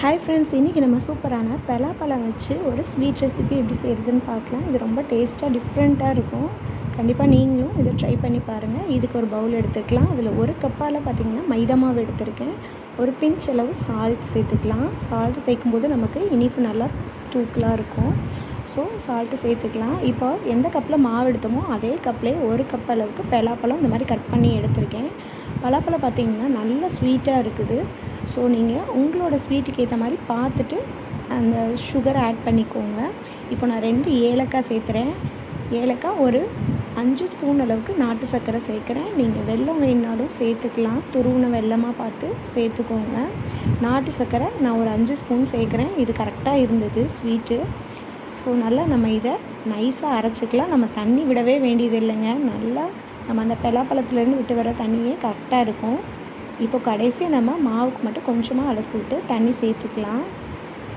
Hi friends, இன்றைக்கி நம்ம சூப்பரான பலாப்பழம் வச்சு ஒரு ஸ்வீட் ரெசிபி எப்படி செய்கிறதுன்னு பார்க்கலாம். இது ரொம்ப டேஸ்ட்டாக டிஃப்ரெண்ட்டாக இருக்கும். கண்டிப்பாக நீங்களும் இதை ட்ரை பண்ணி பாருங்கள். இதுக்கு ஒரு பவுல் எடுத்துக்கலாம். அதில் ஒரு கப்பால் பார்த்திங்கன்னா மைதா மாவு எடுத்திருக்கேன். ஒரு பிஞ்ச் அளவு சால்ட் சேர்த்துக்கலாம். சால்ட்டு சேர்க்கும்போது நமக்கு இனிப்பு நல்லா தூக்கலாக இருக்கும். ஸோ சால்ட்டு சேர்த்துக்கலாம். இப்போ எந்த கப்பில் மாவு எடுத்தோமோ அதே கப்லேயே ஒரு கப் அளவுக்கு பலாப்பழம் இந்த மாதிரி கட் பண்ணி எடுத்திருக்கேன். பலாப்பழம் பார்த்திங்கன்னா நல்ல ஸ்வீட்டாக இருக்குது. ஸோ நீங்கள் உங்களோட ஸ்வீட்டுக்கு ஏற்ற மாதிரி பார்த்துட்டு அந்த சுகரை ஆட் பண்ணிக்கோங்க. இப்போ நான் 2 ஏலக்காய் சேர்த்துறேன். ஏலக்காய் ஒரு 5 ஸ்பூன் அளவுக்கு நாட்டு சர்க்கரை சேர்க்குறேன். நீங்கள் வெல்லம் வேணுனாலும் சேர்த்துக்கலாம். துருவின வெல்லமாக பார்த்து சேர்த்துக்கோங்க. நாட்டு சர்க்கரை நான் ஒரு 5 ஸ்பூன் சேர்க்குறேன். இது கரெக்டாக இருந்தது ஸ்வீட்டு. ஸோ நல்லா நம்ம இதை நைஸாக அரைச்சிக்கலாம். நம்ம தண்ணி விடவே வேண்டியது இல்லைங்க. நல்லா நம்ம அந்த பலாப்பழத்துலேருந்து விட்டு வர தண்ணியே கரெக்டாக இருக்கும். இப்போ கடைசியாக நம்ம மாவுக்கு மட்டும் கொஞ்சமாக அலசி விட்டு தண்ணி சேர்த்துக்கலாம்.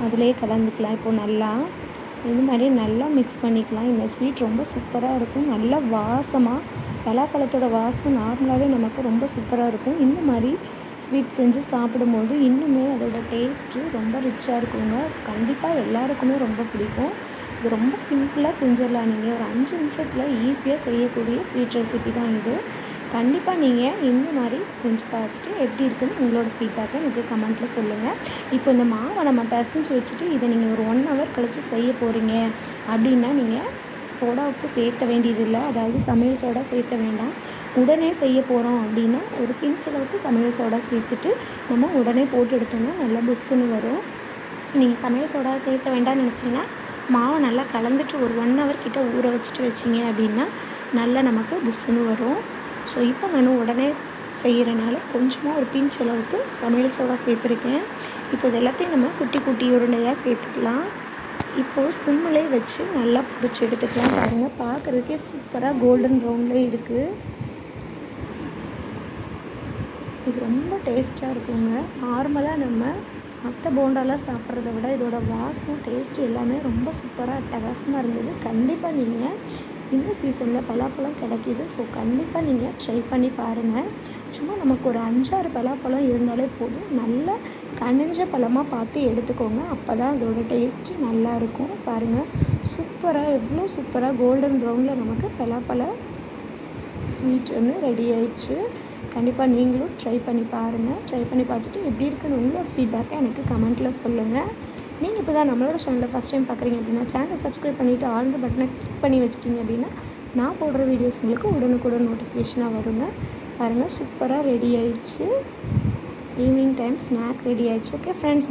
அதிலே கலந்துக்கலாம். இப்போது நல்லா இது மாதிரி நல்லா மிக்ஸ் பண்ணிக்கலாம். இந்த ஸ்வீட் ரொம்ப சூப்பராக இருக்கும். நல்லா வாசமாக பலாப்பழத்தோட வாசம் நார்மலாகவே நமக்கு ரொம்ப சூப்பராக இருக்கும். இந்த மாதிரி ஸ்வீட் செஞ்சு சாப்பிடும்போது இன்னுமே அதோடய டேஸ்ட்டு ரொம்ப ரிச்சாக இருக்குங்க. கண்டிப்பாக எல்லாருக்குமே ரொம்ப பிடிக்கும். இது ரொம்ப சிம்பிளாக செஞ்சிடலாம். நீங்கள் ஒரு 5 நிமிஷத்தில் ஈஸியாக செய்யக்கூடிய ஸ்வீட் ரெசிபி தான் இது. கண்டிப்பாக நீங்கள் இந்த மாதிரி செஞ்சு பார்த்துட்டு எப்படி இருக்குன்னு உங்களோட ஃபீட்பேக்கை எனக்கு கமெண்ட்டில் சொல்லுங்கள். இப்போ இந்த மாவை நம்ம பிசைஞ்சு வச்சுட்டு இதை நீங்கள் ஒரு 1 ஹவர் கழித்து செய்ய போகிறீங்க அப்படின்னா நீங்கள் சோடா உப்பு சேர்த்த வேண்டியதில்லை. அதாவது சமையல் சோடா சேர்த்த வேண்டாம். உடனே செய்ய போகிறோம் அப்படின்னா ஒரு பிஞ்ச் அளவுக்கு சமையல் சோடா சேர்த்துட்டு நம்ம உடனே போட்டு எடுத்தோம்னா நல்லா புஷ்ஷுன்னு வரும். நீங்கள் சமையல் சோடா சேர்த்த வேண்டாம்னு நினச்சிங்கன்னா மாவை நல்லா கலந்துட்டு ஒரு 1 ஹவர் கிட்ட ஊற வச்சுட்டு வச்சிங்க அப்படின்னா நல்லா நமக்கு புஷ்ஷுன்னு வரும். ஸோ இப்போ நான் உடனே செய்கிறனால கொஞ்சமாக ஒரு பிஞ்ச் அளவுக்கு சமையல் சோடா சேர்த்துருக்கேன். இப்போ இது எல்லாத்தையும் நம்ம குட்டி குட்டி உருண்டையாக சேர்த்துக்கலாம். இப்போது சிம்மிலே வச்சு நல்லா பிடிச்சி எடுத்துக்கலாம். பாருங்கள், பார்க்குறதுக்கே சூப்பராக கோல்டன் ப்ரௌன்லேயே இருக்குது. இது ரொம்ப டேஸ்ட்டாக இருக்குங்க. நார்மலாக நம்ம மற்ற போண்டாலாம் சாப்பிட்றத விட இதோட வாசம் டேஸ்ட்டு எல்லாமே ரொம்ப சூப்பராக அட்டகாசமாக இருந்தது. கண்டிப்பாக நீங்கள் இந்த சீசனில் பலாப்பழம் கிடைக்கிது. ஸோ கண்டிப்பாக நீங்கள் ட்ரை பண்ணி பாருங்கள். சும்மா நமக்கு ஒரு 5-6 பலாப்பழம் இருந்தாலே போதும். நல்ல கனிஞ்ச பழமாக பார்த்து எடுத்துக்கோங்க. அப்போ தான் அதோட டேஸ்ட்டு நல்லாயிருக்கும். பாருங்கள், சூப்பராக எவ்வளோ சூப்பராக கோல்டன் ப்ரௌனில் நமக்கு பலாப்பழம் ஸ்வீட் ஒன்று ரெடி ஆயிடுச்சு. கண்டிப்பாக நீங்களும் ட்ரை பண்ணி பாருங்கள். ட்ரை பண்ணி பார்த்துட்டு எப்படி இருக்குன்னு உங்களோட ஃபீட்பேக்கை எனக்கு கமெண்ட்டில் சொல்லுங்கள். நீங்கள் இப்போ தான் நம்மளோட சேனலில் ஃபஸ்ட் டைம் பார்க்குறீங்க அப்படின்னா சேனலை சப்ஸ்கிரைப் பண்ணிவிட்டு ஆல்ரெடி பட்டனை கிளிக் பண்ணி வச்சுட்டிங்க அப்படின்னா நான் போடுற வீடியோஸ் உங்களுக்கு உடனுக்குடன் நோட்டிஃபிகேஷனாக வருங்க. பாருங்கள், சூப்பராக ரெடி ஆயிடுச்சு. ஈவினிங் டைம் ஸ்நாக் ரெடி ஆயிடுச்சு. Okay friends.